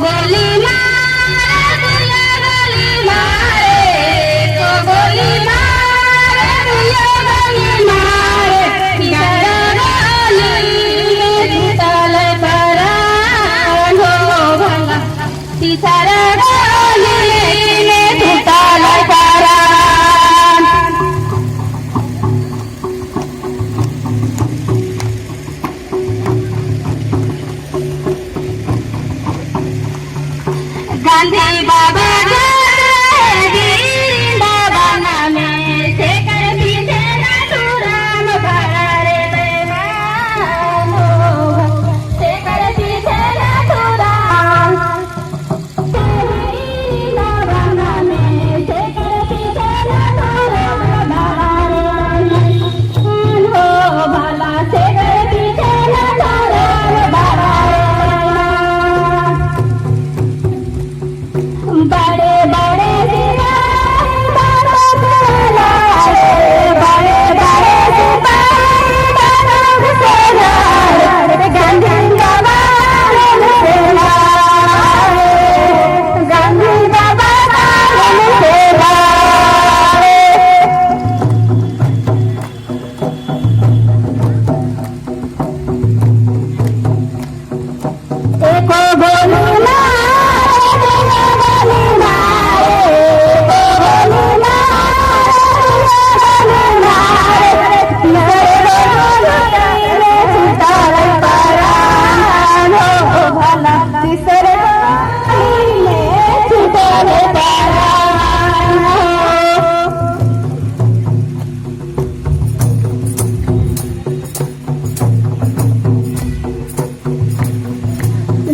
गोली मारे दुया गोली मारे एको गोली मारे दुया गोली मारे तीसरा गोली में टूटल परान हो भला तीसरा गोली में टूटल परान। गांधी बाबा वृंदावन में शेखर पीछे नाथुराम भरा रे बेईमान हो शेखर पीछे नाथुराम वृंदावन में शेखर पीछे नाथुराम भरा रे बेईमान हो भला शेखर पीछे नाथुराम भरा रे बेईमान। बड़े बड़े सिपाही बारूद से लड़े बड़े बड़े सिपाही बारूद से लड़े गांधी बाबा से लड़े गांधी बाबा से लड़े। एको गोली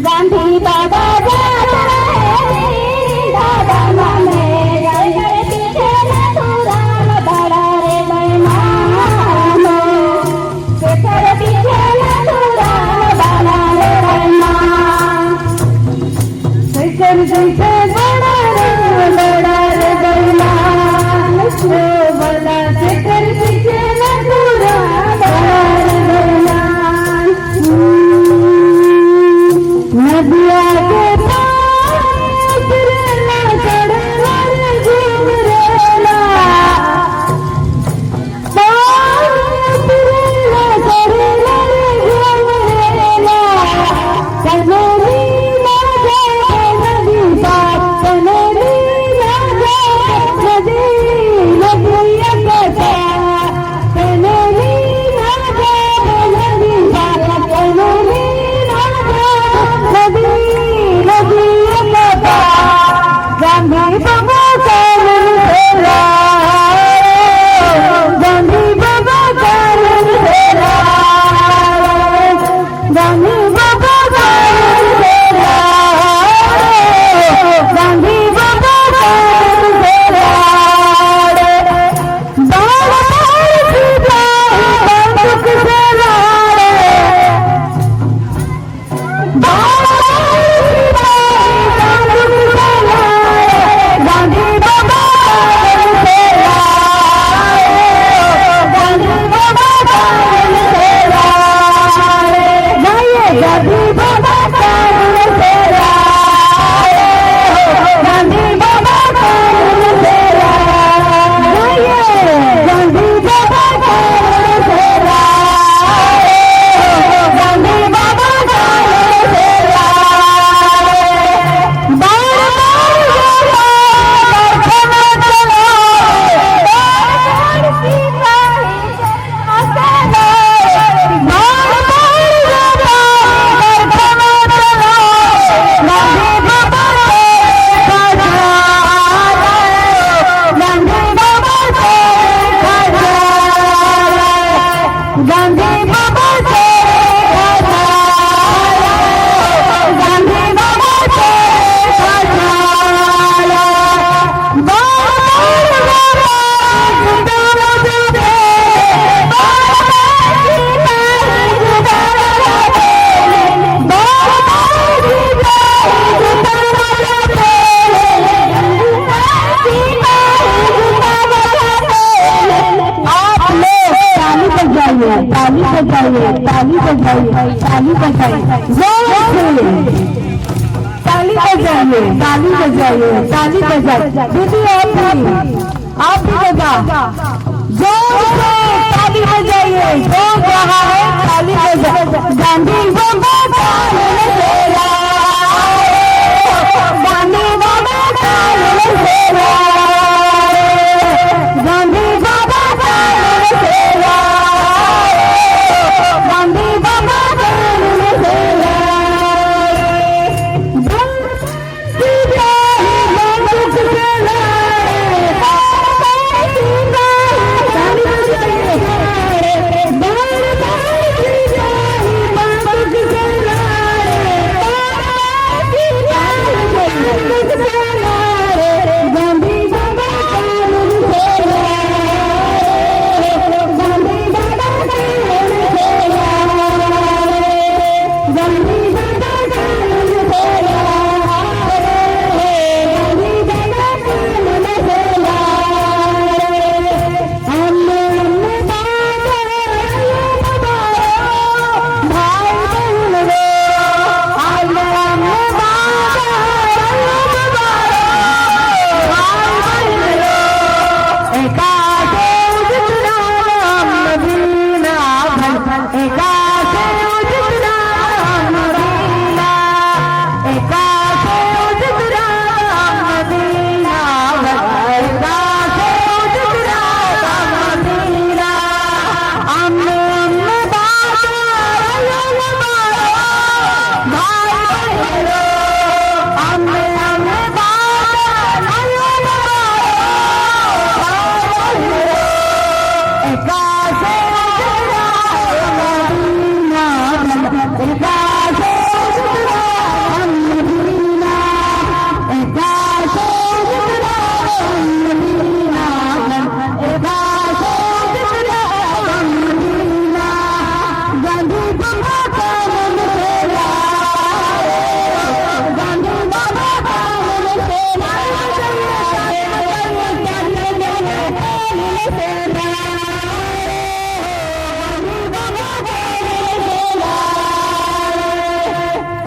गांधी बाबा वृंदावन में शेखर पीछे नाथुराम भरा रे बेईमान हो शेखर पीछे नाथुराम भरा रे बेईमान। शेखर पीछे बड़ा रे बेईमान हो भला शेखर पीछे नाथुराम भरा रे बेईमान। नदिया के पास रहना चढ़ना घूम रहना पास रहना चढ़ना घूम रहना कनोली ना जाए नदी पार कनोली ना जाए नदी नदिया के पार कनोली ना जाए नदी पार कनोली ना जाए नदी नदी के पार गांधी बाबा कानून तेरा गांधी बाबा कानून तेरा गांधी बाबा कानून तेरा गांधी बाबा कानून तेरा बार बार सिपाही बंदूक से लड़े बार बार सिपाही बंदूक से लड़े गांधी बाबा कानून तेरा गांधी बाबा कानून तेरा गांधी बाबा कानून तेरा गांधी बाबा कानून तेरा गांधी बाबा कानून तेरा गांधी बाबा कानून तेरा बार बार कारखाना चलो बार सिपाही चलो बार बार कारखाना चलो गांधी बाबा गांधी बाबा से गांधी बाबा से गांधी बाबा से ताली बजाइए, ताली बजाइए, ताली बजाइए, जोर से। ताली बजाइए, ताली बजाइए, ताली बजाइए। दीदी आप भी बजा, जोर से ताली बजाइए। जो रहा है ताली बजाइए। गांधी बाबा ताली बजा, गांधी बाबा ताली बजा, गांधी बाबा ताली बजा, गांधी बाबा ताली बजा।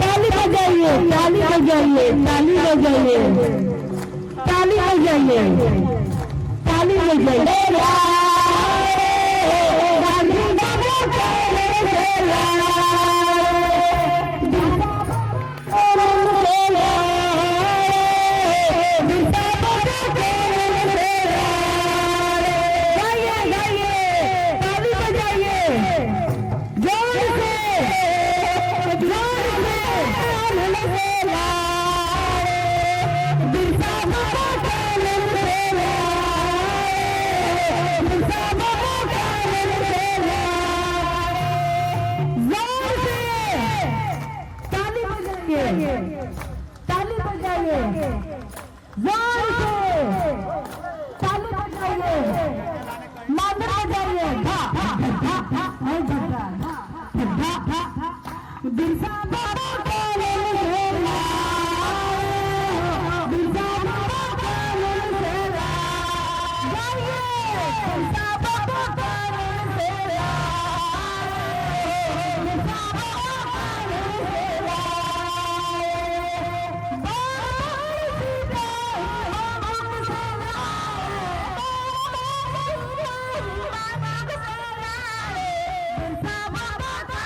ताली बजाइए, ताली बजाइए, ताली बजाइए, ताली बजाइए। ताली बजाइए, जोर से ताली बजाइए, मादर बजाइए, बिरसा बाबा का ललसेला, बिरसा बाबा का ललसेला, गाइए बिरसा बाबा का ललसेला, बिरसा बाबा का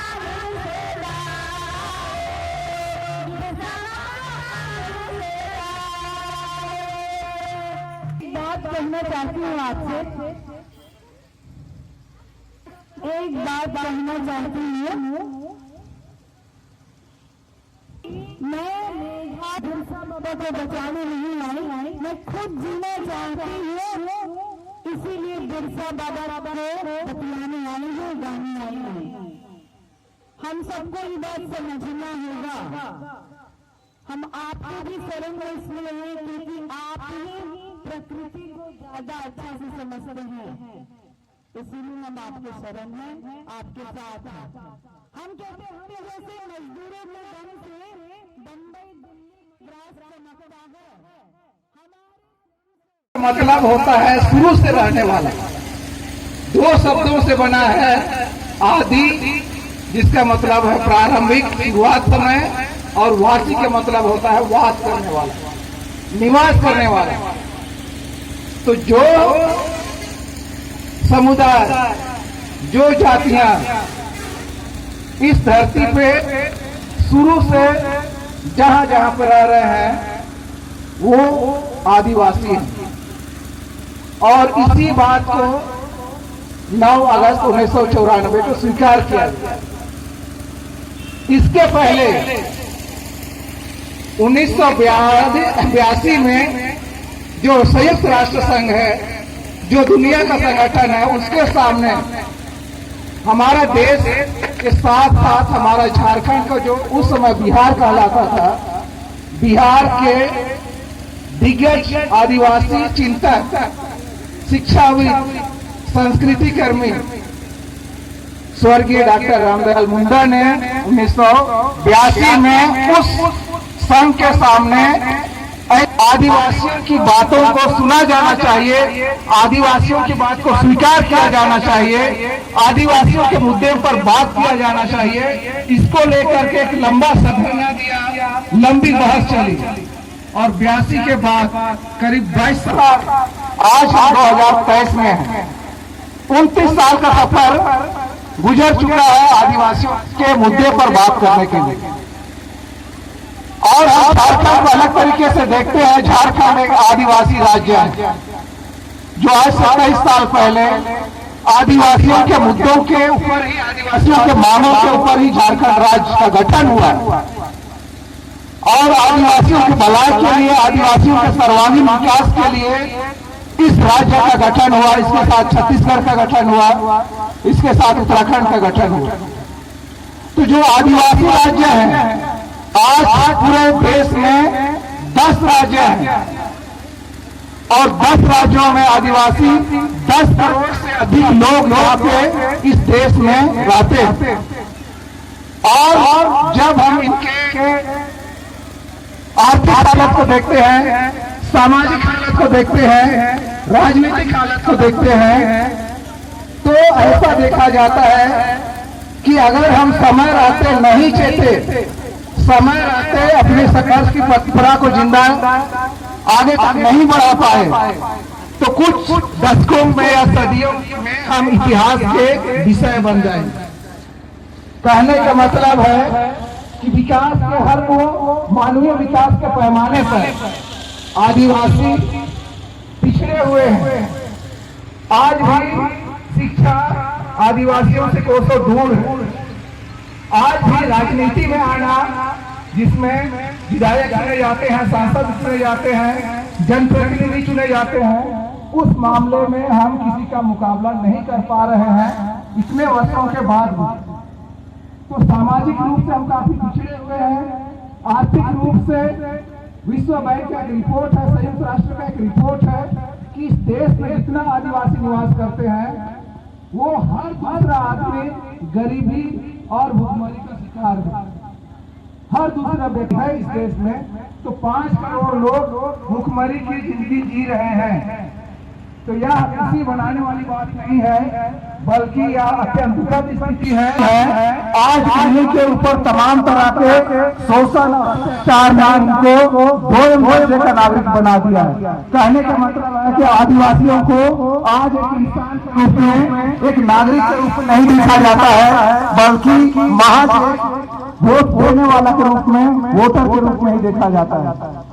ललसेला। कहना चाहती हूँ आपसे, एक बात कहना चाहती हूँ। मैं बिरसा बाबा को बचाने नहीं आई, मैं खुद जीना चाहती हूँ, इसीलिए बिरसा बाबा को बतलाने आई हूँ, गाने आई हूँ। हम सबको ये बात समझना होगा, हम आपको भी शरण में इसलिए हैं क्योंकि आप ही प्रकृति को ज्यादा अच्छा से समझते हैं, इसीलिए हम आपके शरण हैं, आपके साथ हैं। हम कहते हैं जैसे मजदूरों के दम से बम्बई दिल्ली ग्रास चमकता है। मतलब होता है शुरू से रहने वाला, दो शब्दों से बना है आदि, जिसका मतलब है प्रारंभिक शुरुआत समय, और वासी के मतलब होता है वास करने वाला, निवास करने वाला। तो जो समुदाय, जो जातियां इस धरती पे शुरू से जहां जहां पर रह रहे हैं वो आदिवासी हैं। और इसी बात को 9 अगस्त 1994 को स्वीकार किया गया। इसके पहले 1982 में जो संयुक्त राष्ट्र संघ है, जो दुनिया का संगठन है, उसके सामने हमारा देश के साथ साथ हमारा झारखंड को, जो उस समय बिहार कहलाता था, बिहार के दिग्गज आदिवासी चिंतक, शिक्षाविद, संस्कृति कर्मी स्वर्गीय डॉक्टर रामदयाल मुंडा ने 1982 में उस संघ के सामने आदिवासियों की बातों को सुना जाना चाहिए, आदिवासियों की बात को स्वीकार किया जाना चाहिए, आदिवासियों के मुद्दे पर बात किया जाना चाहिए, इसको लेकर के एक लंबा धरना दिया, लंबी बहस चली। और 82 के बाद करीब 22 साल, आज 2023 में है, 29 साल का सफर गुजर चुका है आदिवासियों के मुद्दे पर बात करने के लिए। और हम झारखंड को अलग तरीके से देखते हैं। झारखंड एक आदिवासी राज्य है, जो आज 27 साल पहले आदिवासियों के मुद्दों के ऊपर ही, आदिवासियों के मांगों के ऊपर ही झारखंड राज्य का गठन हुआ है। और आदिवासियों की भलाई के लिए, आदिवासियों के सर्वांगीण विकास के लिए इस राज्य का गठन हुआ। इसके साथ छत्तीसगढ़ का गठन हुआ, इसके साथ उत्तराखंड का गठन हुआ। तो जो आदिवासी राज्य है, आज पूरे देश में 10 राज्य हैं और 10 राज्यों में आदिवासी 10 करोड़ से अधिक लोग यहाँ पे इस देश में रहते हैं। और जब हम इनके आर्थिक हालत को देखते हैं, सामाजिक हालत को देखते हैं, राजनीतिक हालत को देखते हैं, तो ऐसा देखा जाता है कि अगर हम समय रहते नहीं चेते, समय रहते अपने संघर्ष की परंपरा को जिंदा आगे तक नहीं बढ़ा पाए, तो कुछ दशकों में या सदियों में हम इतिहास के विषय बन जाएंगे। कहने का मतलब है कि विकास के हर को, मानवीय विकास के पैमाने पर आदिवासी पिछड़े हुए हैं। आज भी शिक्षा आदिवासियों से कोसों दूर है। आज भी राजनीति में आना, जिसमें विधायक चुने जाते हैं, सांसद चुने जाते हैं, जनप्रतिनिधि चुने जाते हैं, उस मामले में हम किसी का मुकाबला नहीं कर पा रहे हैं इतने वर्षों के बाद भी। तो सामाजिक रूप से हम काफी पिछड़े हुए हैं। आर्थिक रूप से विश्व बैंक का एक रिपोर्ट है, संयुक्त राष्ट्र का एक रिपोर्ट है कि इस देश में जितना आदिवासी निवास करते हैं, वो हर दूसरा आदमी गरीबी और भुखमरी का शिकार है। हर दूसरा व्यक्ति है इस देश में। तो 5 करोड़ लोग भुखमरी की जिंदगी जी रहे हैं। तो यह खुशी बनाने वाली बात नहीं है, बल्कि यह अत्यंत दुखद स्थिति है। आज इन्हीं के ऊपर तमाम तरह के शोषण अत्याचार ने उनको 2 दर्जे का नागरिक बना दिया है। कहने का मतलब है कि आदिवासियों को आज एक इंसान के रूप में, एक नागरिक के रूप में नहीं देखा जाता है, बल्कि महज वोट देने वाला के रूप में, वोटर के रूप में ही देखा जाता है।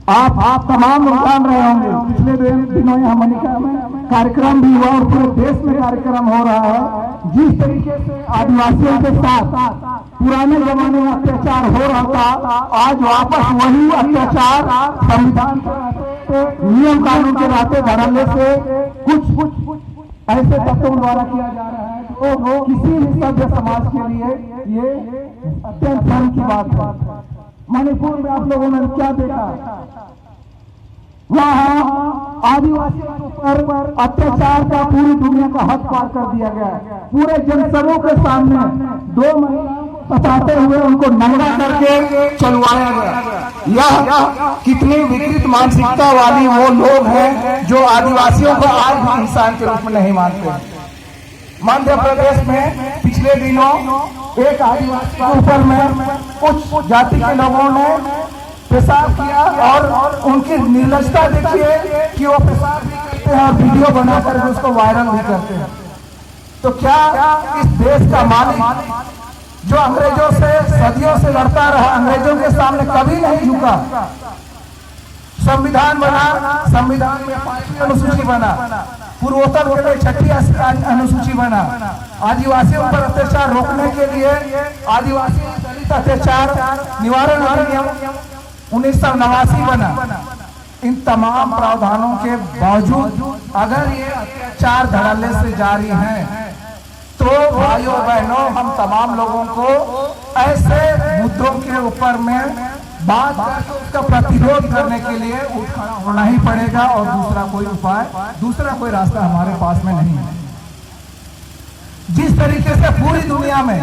आप तमाम लोग जान रहे होंगे, पिछले दिनों यहाँ मनिका में कार्यक्रम भी हुआ और पूरे देश में कार्यक्रम हो रहा है। जिस तरीके से आदिवासियों के साथ पुराने जमाने में अत्याचार हो रहा था, आज वापस वही अत्याचार संविधान के नियम कानून के रास्ते धड़ल्ले से कुछ ऐसे तत्वों द्वारा किया जा रहा है जो किसी भी सभ्य समाज के लिए ये अत्यंत शर्म की बात है। मणिपुर में आप लोगों ने क्या देखा, वहाँ आदिवासियों पर अत्याचार का पूरी दुनिया का हद पार कर दिया गया है। पूरे जनसभों के सामने 2 महिलाओं को सताते हुए उनको नंगा करके चलवाया गया। यह कितनी विकृत मानसिकता वाली वो लोग हैं जो आदिवासियों को आज भी इंसान के रूप में नहीं मानते। मध्य प्रदेश में पिछले दिनों एक आदिवासी के ऊपर में कुछ जाति के लोगों ने पेशाब किया और उनकी निर्लजता देखिए कि वो पेशाब भी करते हैं और वीडियो बनाकर उसको वायरल भी करते हैं। तो क्या इस देश का मालिक जो अंग्रेजों से सदियों से लड़ता रहा, अंग्रेजों के सामने कभी नहीं झुका, संविधान बना, संविधान में 5वीं अनुसूची बना, पूर्वोत्तर के लिए 6ठी अनुसूची बना, आदिवासियों पर अत्याचार रोकने के लिए आदिवासी दलित अत्याचार निवारण अधिनियम 1989 बना। इन तमाम प्रावधानों के बावजूद अगर ये अत्याचार धड़ल्ले से जारी हैं, तो भाइयों बहनों, हम तमाम लोगों को ऐसे मुद्दों के ऊपर में बात करके उसका प्रतिरोध करने के लिए खड़ा होना ही पड़ेगा और दूसरा कोई उपाय, दूसरा कोई रास्ता हमारे पास में नहीं है। जिस तरीके से पूरी दुनिया में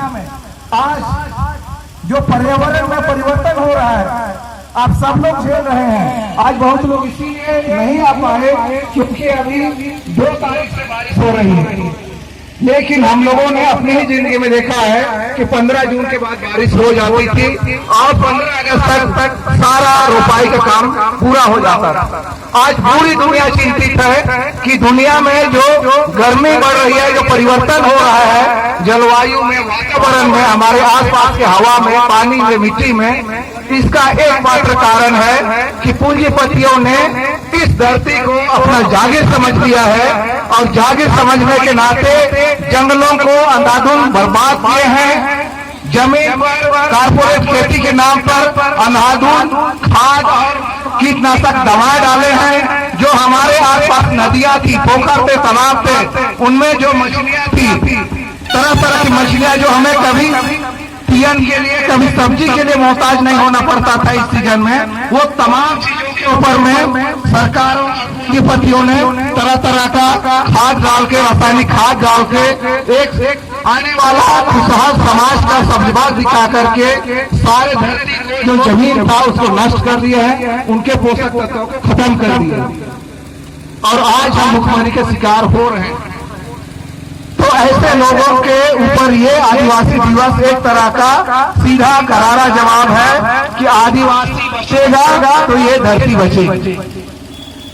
आज जो पर्यावरण में परिवर्तन हो रहा है, आप सब लोग झेल रहे हैं। आज बहुत लोग इसीलिए नहीं आ पाए क्योंकि अभी 2 तारीख से बारिश हो रही है, लेकिन हम लोगों ने अपनी ही जिंदगी में देखा है कि 15 जून के बाद बारिश हो जाती थी और 15 अगस्त तक सारा रोपाई का काम पूरा हो जाता था। आज पूरी दुनिया चिंतित है कि दुनिया में जो गर्मी बढ़ रही है, जो परिवर्तन हो रहा है जलवायु में, वातावरण में, हमारे आसपास के हवा में, पानी में, मिट्टी में, इसका एकमात्र कारण है कि पूंजीपतियों ने इस धरती को अपना जागीर समझ लिया है और जागीर समझने के नाते जंगलों को अंधाधुंध बर्बाद किए हैं। जमीन पर कारपोरेट खेती के नाम पर अंधाधुंध खाद और कीटनाशक दवाएं डाले हैं। जो हमारे आसपास नदियां थी, पोखर थे, तालाब थे, उनमें जो मछलियां थी, तरह तरह की मछलियां जो हमें कभी पियन के लिए, कभी सब्जी के लिए मोहताज नहीं होना पड़ता था इस सीजन में, वो तमाम चीजों के ऊपर में सरकारों की पतियों ने तरह तरह का खाद डाल के, रासायनिक खाद डाल के एक आने वाला खुशहाल समाज का सब्जबाज दिखा करके सारे धरती को जो जमीन था उसको नष्ट कर दिया है, उनके पोषक तत्वों को खत्म कर दिया और आज हम भुखमरी के शिकार हो रहे हैं। तो ऐसे लोगों के ऊपर ये आदिवासी दिवस एक तरह का सीधा करारा जवाब है कि आदिवासी बचेगा तो ये धरती बचेगी,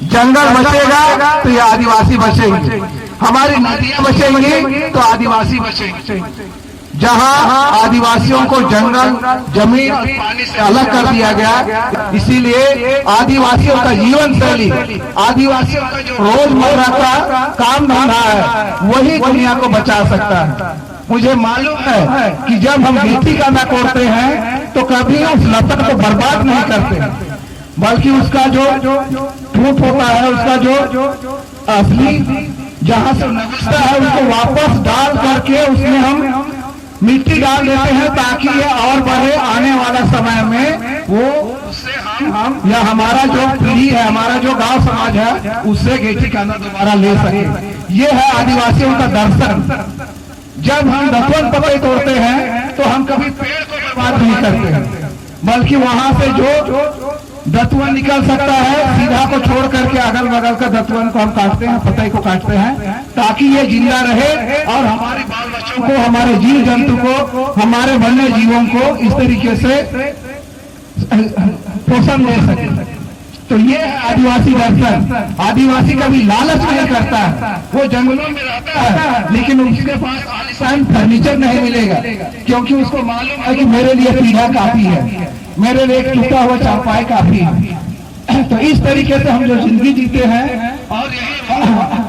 जंगल बचेगा तो ये आदिवासी बचेंगे, हमारी नदियां बचेंगी तो आदिवासी बचेंगे। जहां आदिवासियों को जंगल, जमीन और पानी से अलग कर दिया गया, इसीलिए आदिवासियों का जीवन शैली, आदिवासियों का जो रोजमर्रा का काम धंधा है, वही दुनिया को बचा सकता है। मुझे मालूम है कि जब हम खेती करना कोरते हैं तो कभी उस लतक को बर्बाद नहीं करते, बल्कि उसका जो ठूठ होता है, उसका जो असली जहां से नगस्ता है, उसको वापस डाल करके उसमें हम मिट्टी डाल देते हैं ताकि ये और बढ़े। आने वाला समय में वो उससे हम या हमारा जो पीढ़ी है, हमारा जो गांव समाज है, उससे खेती करना दोबारा ले सके। ये है आदिवासियों का दर्शन। जब हम दतवन पपई तोड़ते हैं तो हम कभी पेड़ को बर्बाद नहीं करते, बल्कि वहां से जो दतवन निकल सकता है, सीधा को छोड़ करके अगल बगल का दतवन को हम काटते हैं, पतई को काटते हैं, ताकि ये जिंदा रहे और हमारे बाल बच्चों को, हमारे जीव जंतु को, हमारे वन्य जीवों को इस तरीके से पोषण दे सके। तो ये है आदिवासी दर्शन। आदिवासी कभी लालच नहीं करता है, वो जंगलों में रहता है लेकिन उसके पास आलीशान फर्नीचर नहीं मिलेगा, क्योंकि उसको मालूम है कि मेरे लिए पीढ़ा काफी है, मेरे लिए एक टूटा हुआ चारपाई काफी है। तो इस तरीके से हम जो जिंदगी जीते हैं और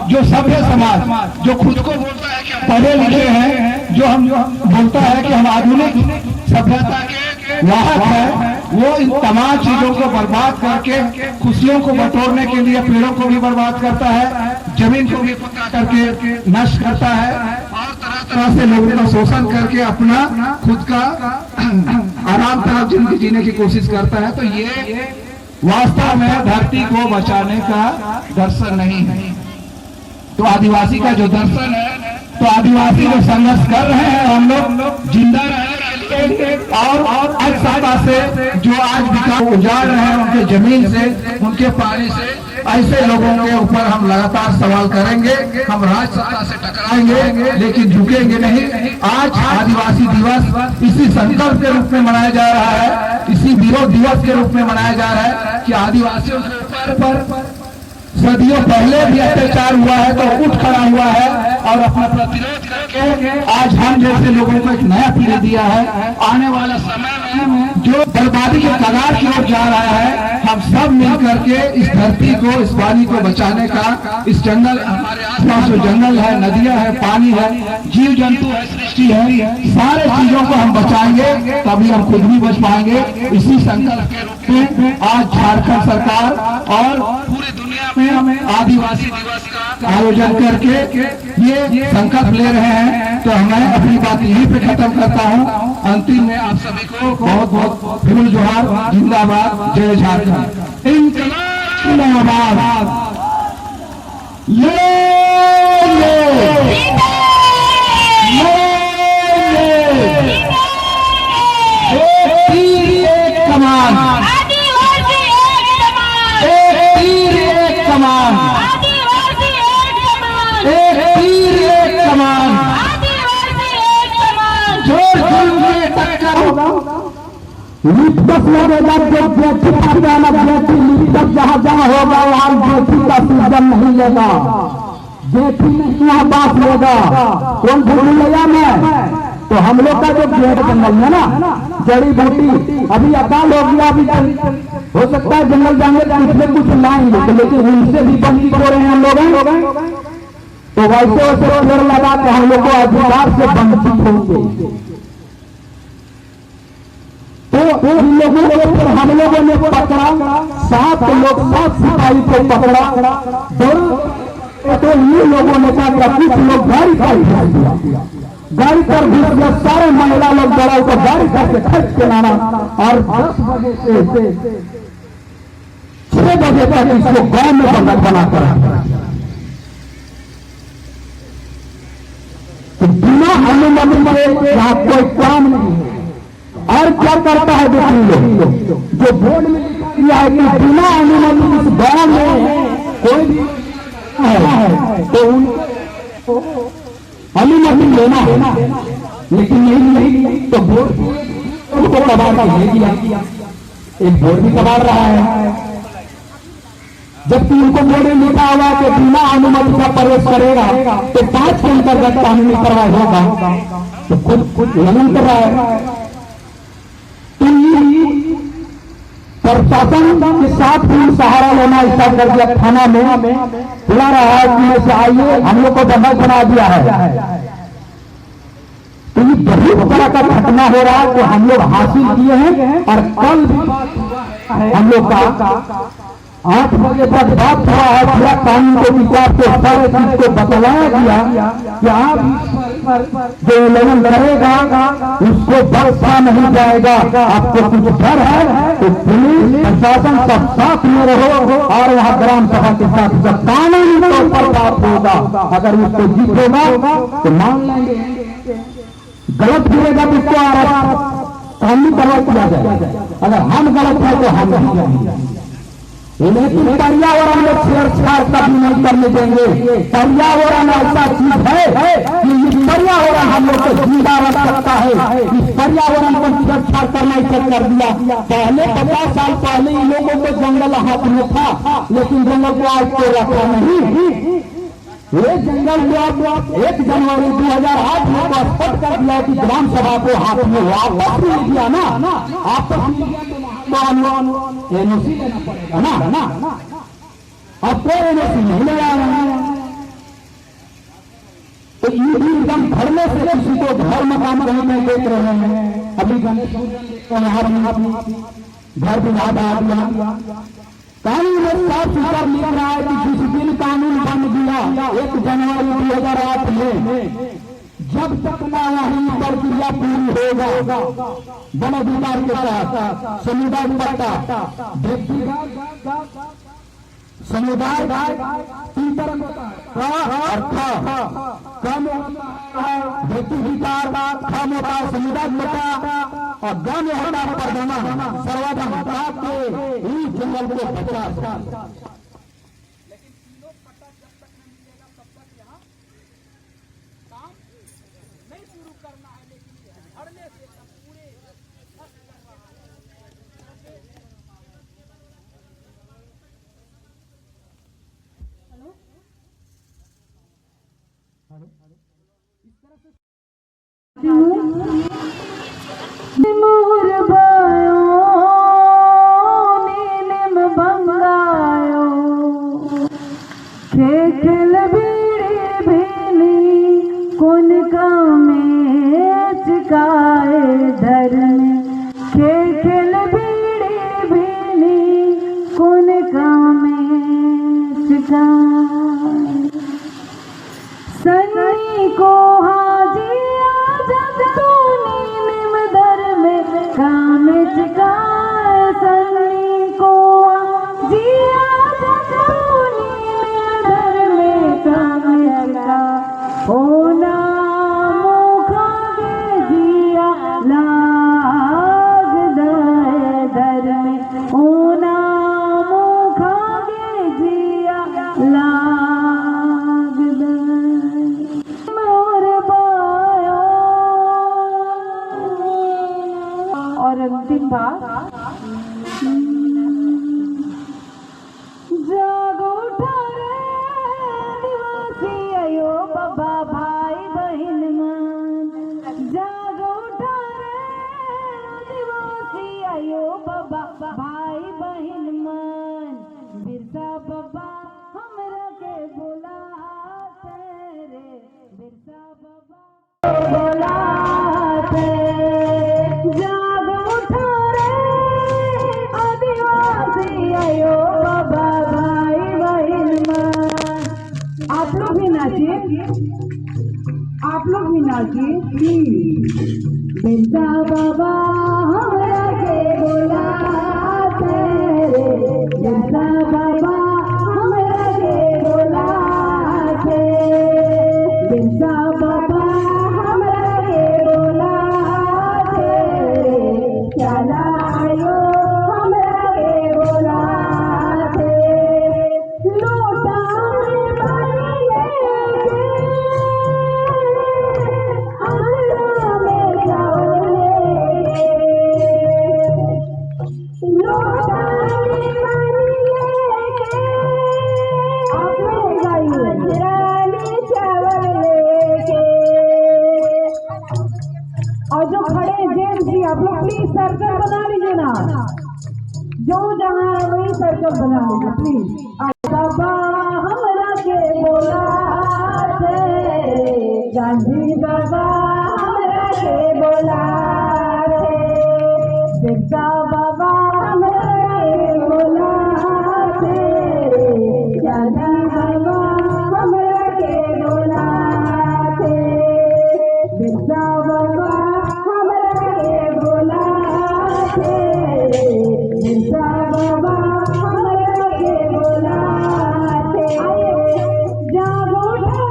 जो सभ्य समाज जो खुद को बोलता है कि पढ़े लिखे हैं, जो हम बोलता है कि हम आधुनिक सभ्यता के वाहक है, वो इन तमाम चीजों को बर्बाद करके खुशियों को बटोरने के लिए पेड़ों को भी बर्बाद करता है, जमीन को भी पक्का करके नष्ट करता है और तरह तरह से लोगों का शोषण करके अपना खुद का आराम तरफ जिंदगी जीने की कोशिश करता है। तो ये वास्तव में धरती को बचाने का दर्शन नहीं है। तो आदिवासी का जो दर्शन है, तो आदिवासी जो संघर्ष कर रहे हैं, हम लोग जिंदा रहे और आज सत्ता से जो आज विकास उजाड़ रहे हैं, उनके जमीन से, उनके पानी से, ऐसे लोगों के ऊपर हम लगातार सवाल करेंगे। हम राज सत्ता से टकराएंगे लेकिन झुकेंगे नहीं। आज आदिवासी दिवस इसी संकल्प के रूप में मनाया जा रहा है, इसी विरोध दिवस के रूप में मनाया जा रहा है कि आदिवासियों के ऊपर सदियों पहले भी अत्याचार हुआ है तो उठ खड़ा हुआ है और अपना प्रतिरोध करके आज हम जैसे लोगों को एक नया पीढ़ी दिया है। आने वाला समय में जो बर्बादी के कगार की ओर जा रहा है, हम सब मिलकर के इस धरती को, इस पानी को बचाने का, इस जंगल, हमारे आसपास जो जंगल है, नदियां है, पानी है, जीव जंतु है, सृष्टि है, सारे चीजों को हम बचाएंगे तभी हम खुद भी बच पाएंगे। इसी संकल्प के रूप में आज झारखंड सरकार और पूरी दुनिया में हमें आदिवासी दिवस का आयोजन करके ये संकल्प ले रहे हैं। तो मैं अपनी बात यहीं पे खत्म करता हूँ। अंतिम में आप सभी को बहुत बहुत फिर जोहार, जिंदाबाद, जय झारखंड, इंकलाब जिंदाबाद। एक तीर एक कमान, एक तीर एक कमान, एक तीर एक कमान, जोर जुल्म के टक्कर होगा। लिप्टस लगेगा जब बेटी का जाना, बेटी लिप्टस जहाँ जहाँ होगा वहाँ बेटी का सीजन नहीं लेगा, बेटी नहीं यहाँ बात लेगा। कौन भूल लिया मैं? तो हम लोग का जो पेड़ जंगल है ना, जड़ी बूटी, अभी अकाल हो गया, अभी हो सकता है जंगल जाएंगे तो इसमें कुछ लाएंगे, लेकिन उनसे भी बंदी हो रहे हैं हम लोग। तो वैसे वैसे पेड़ लगा के हम लोग को अधिकार से वंचित होंगे। तो इन लोगों को फिर हम लोगों ने पकड़ा, 7 लोग 7 सिपाही को पकड़ा, तो ये लोगों ने कहा कुछ लोग गाड़ी पर दिया, गाड़ी पर भी सारे महिला लोग बड़ा को गाड़ी करके खर्च के लाना और 10 बजे से 6 बजे तक इसको गांव में बंधक बना कर बिना अनुमति के यहाँ कोई काम नहीं है। और क्या करता है व्यक्ति लोग जो बोर्ड में लिखा है कि बिना अनुमति इस गांव में कोई भी है तो उनको अनुमति लेना है, लेकिन नहीं तो बोर्ड उनको कबाड़ दे दिया। एक बोर्ड भी कबाड़ रहा है, जबकि उनको बोर्ड में लिखा हुआ कि बिना अनुमति का प्रवेश करेगा तो 5 के अंतर्गत कानूनी कार्रवाई होगा, तो खुद उल्लंघन कर रहा है। प्रशासन के साथ भी सहारा लेना स्टार्ट कर दिया। थाना में बुला रहा है कि आइए, हम लोग को दंडक बना दिया है। तो ये बहुत तरह का घटना हो रहा है जो हम लोग हासिल किए हैं। और कल हम लोग का 8 बजे तक बात हुआ है, पूरा कानून के विचार से सारे चीज को बतलाया गया कि आप जो उल्लंघन करेगा उसको बख्शा नहीं जाएगा। आपको कुछ डर है तो पुलिस प्रशासन सब साथ में रहो और वहाँ ग्राम सभा के साथ जब कानूनी तौर पर बात होगा, अगर उसको जीतेगा तो मान लेंगे, गलत गिरेगा तो उसको कानूनी कार्रवाई किया जाए। अगर हम गलत है तो हम नहीं जाएंगे। लेकिन पर्यावरण में छेड़छाड़ कभी नहीं करने देंगे। पर्यावरण ऐसा चीज है कि पर्यावरण हम लोग को जिंदा रख सकता है। इस पर्यावरण को छेड़छाड़ करना इसे कर दिया। पहले 50 साल पहले इन लोगों को जंगल हाथ में था, लेकिन जंगल को आज को रखा नहीं। ये जंगल को 1 जनवरी 2008 में स्पष्ट कर दिया कि ग्राम सभा को हाथ में वापस ले दिया ना, आपस एनओसी लेना पड़ेगा ना। अब कोई एनओसी नहीं ले रहा है, तो एकदम धरने से किसी को घर मकान में देख रहे हैं। अभी गणेश घर विवाद आ गया, कानून में साफ सुथरा लिख रहा है कि जिस दिन कानून बन गया 1 जनवरी 2008 में, जब तक ना वही प्रक्रिया पूरी होगा वन अधिकार के साथ समुदाय पट्टा व्यक्तिगत समुदाय 3 तरह कम व्यक्तिगत कम होता है समुदाय पट्टा और गम होता है परगना सर्वाधिक के ही जंगल को बचा। मोर बायो नीलिम बंगायो खेल बीड़ी भीनी कुन में चिकाए धर में खेल बीड़ी भीनी कुन में चिकाए सन्नी को हाजिया जग तू नीलिम दर में काम चिकाए सन्नी को हाजिया जग तू नीलिम दर में काम चिकाए ओ नामो खागे जिया लाग दाए दर में ओ नामो खागे जिया लाग दाए मोर बायो। और अंतिम बात जागो उठा रे दिवसी आयो बाबा भाई बहन मन जागो उठा रे दिवसी आयो बाबा भाई बहन मन बिरसा बाबा हमरा के बुलाते रे बिरसा बाबा बुलाते जागो उठा रे आदिवासी आयो बाबा भाई बहन मन। आप लोग भी नाचिए प्लीज। बिरसा बाबा हमरा के बुलाते रे बिरसा बाबा हमरा के बुलाते बिरसा बाबा हमरा के बुलाते चला आयो हमरा के बुलाते लोटा में पानी लेके हमरा में चावल लेके लोटा में पानी लेके आप लोग गाइए रानी चावल लेके। और जो खड़े जेंट्स जी आप लोग प्लीज सर्कल बना लीजिए ना जो जहाँ है वही सर्कल बना लीजिए प्लीज। बाबा हमरा के बुलाते गांधी बाबा हमरा के बुलाते बिरसा बाबा हमरा के बुलाते गांधी बाबा हमरा के बुलाते बिरसा बाबा हमरा के बुलाते बिरसा बाबा हमरा के बुलाते जागो रे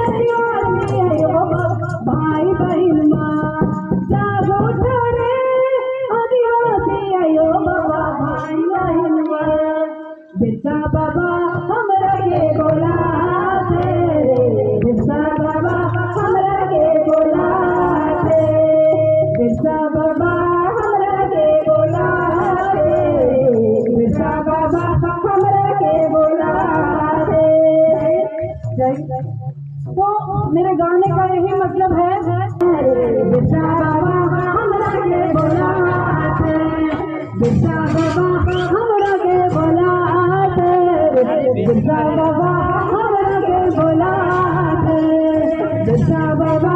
आदिवासी आयो भाई बहन माँ जागो रे आदिवासी आयो बाबा भाई बहन माँ बिरसा बाबा हमरा के बुलाते बिरसा बाबा हमरा के बुलाते बिरसा बाबा हमरा के बुलाते बिरसा बाबा हमरा के बुलाते। तो मेरे गाने का यही मतलब है बिरसा बाबा हमरा के बुलाते बिरसा बाबा हमरा के बुलाते बिरसा बाबा हमरा के बुलाते बिरसा बाबा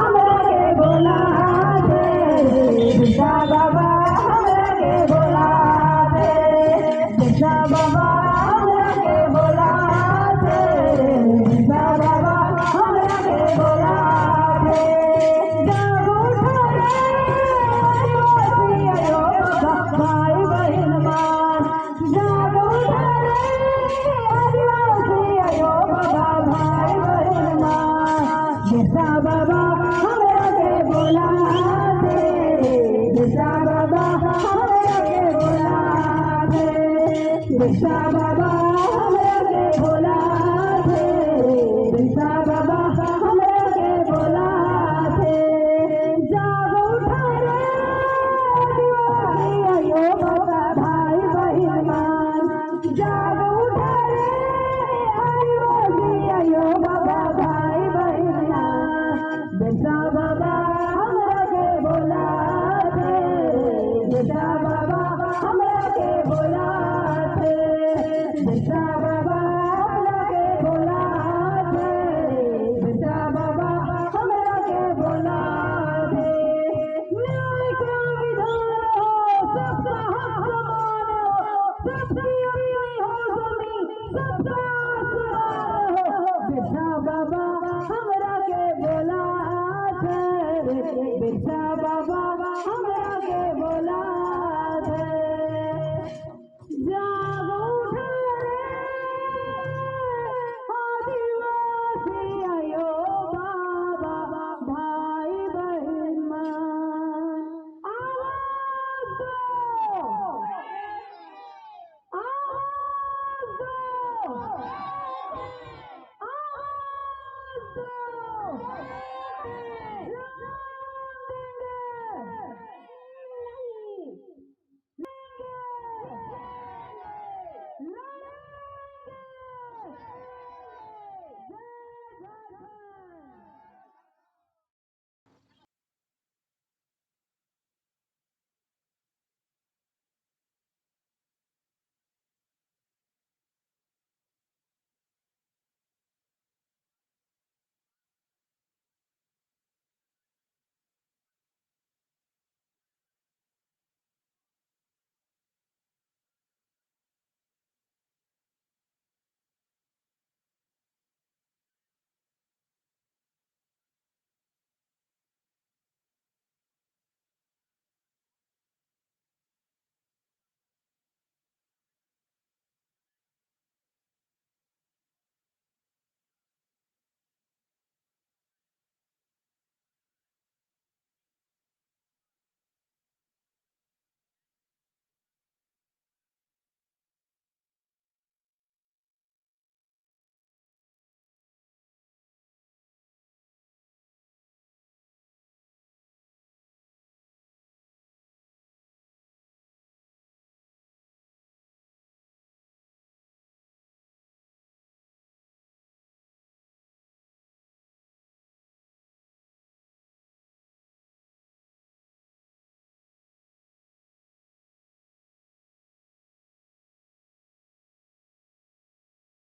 हमरा के बुलाते बिरसा बाबा हमरा के बुलाते बिरसा बाबा हमरा के बुलाते बिरसा बाबा हमरा के बुलाते जागो रे आदिवासी आयो भाई बहन मान जागो रे आदिवासी आयो बाबा भाई बहन मान बिरसा बाबा हमरा के बुलाते बिरसा बाबा हमरा के बुलाते बिरसा बाबा हमरा के बुलाते बिरसा बाबा हमरा के बुलाते जागो रे आदिवासी आयो बाबा भाई बहन मान जागो रे आदिवासी आयो बाबा भाई सब्सक्राइब